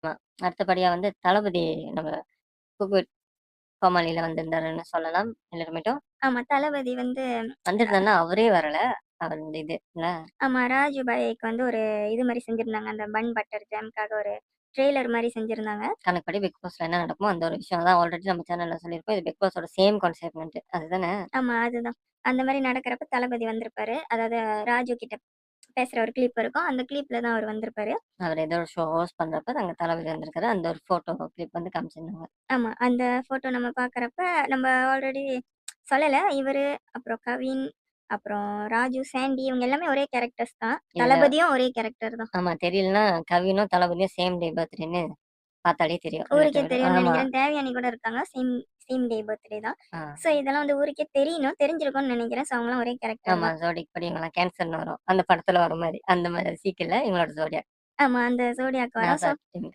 ஆமா. அடுத்தபடியா வந்து தளபதி நம்ம குக் வித் கோமாளில வந்திருந்தாருன்னு சொல்லலாம். எல்லாருமேட்டும். ஆமா. தளபதி வந்து வந்திருந்தாருன்னா அவரே வரல. அவர் இந்த இது இல்ல. ஆமா. ராஜு பாய்க்கு வந்து ஒரு இது மாரி செஞ்சிருந்தாங்க. அந்த பன் பட்டர் ஜாம்க்காக ஒரு ட்ரெய்லர் மாரி செஞ்சிருந்தாங்க. கணக்குப்படி பிக் பாஸ்ல என்ன நடக்குமோ அந்த ஒரு விஷயம் தான் ஆல்ரெடி நம்ம சேனல்ல சொல்லியிருக்கோம். இது பிக் பாஸோட சேம் கான்செப்ட்ன்ட்டு. அதுதானே? ஆமா. அதுதான். அந்த மாரி நடக்கிறப்ப தளபதி வந்திருப்பாரு. அதாவது ராஜு கிட்ட பேசுற ஒரு கிளிப் இருக்கும். அந்த கிளிப்ல தான் அவரு வந்திருப்பாரு. அவர் ஏதோ ஒரு ஷோ ஹோஸ்ட் பண்றப்ப அங்க தளபதி வந்திருக்காரு. அந்த ஒரு ஃபோட்டோ கிளிப் வந்து காமிச்சிருந்தாங்க. ஆமா. அந்த ஃபோட்டோ நம்ம பார்க்குறப்ப, நம்ம ஆல்ரெடி சொல்லல. இவரு, அப்புறம் கவின், அப்புறம் ராஜு, சாண்டி இவங்க எல்லாமே ஒரே கேரக்டர்ஸ் தான். இதுல தளபதியும் ஒரே கேரக்டர் தான். ஆமா தெரியலன்னா கவினும், தளபதியும் சேம் டே பர்த்டேன்னு பார்த்தாலே தெரியும். ஊருக்கே லிட்டரலா. தெரியும்னு ஆமா. நெனைக்கிறேன். தேவயானி கூட இருக்காங்க. சேம் சேம் டே பர்த்டே தான். ஆ. ஸோ இதெல்லாம் வந்து ஊருக்கே தெரியணும். தெரிஞ்சிருக்கும்னு நெனைக்கிறேன். ஸோ அவங்கலாம் ஒரே கேரக்டர் ஆமா. தான். ஜோடிக் படி இவங்கலாம் கேன்சர்ன்னு வரும். அந்த படத்துல வர மாரி. அந்த மாரி சீக்கிரல்ல இவங்களோட ஜோடியாக். ஆமா. அந்த ஜோடியாக் வரும். So NASA team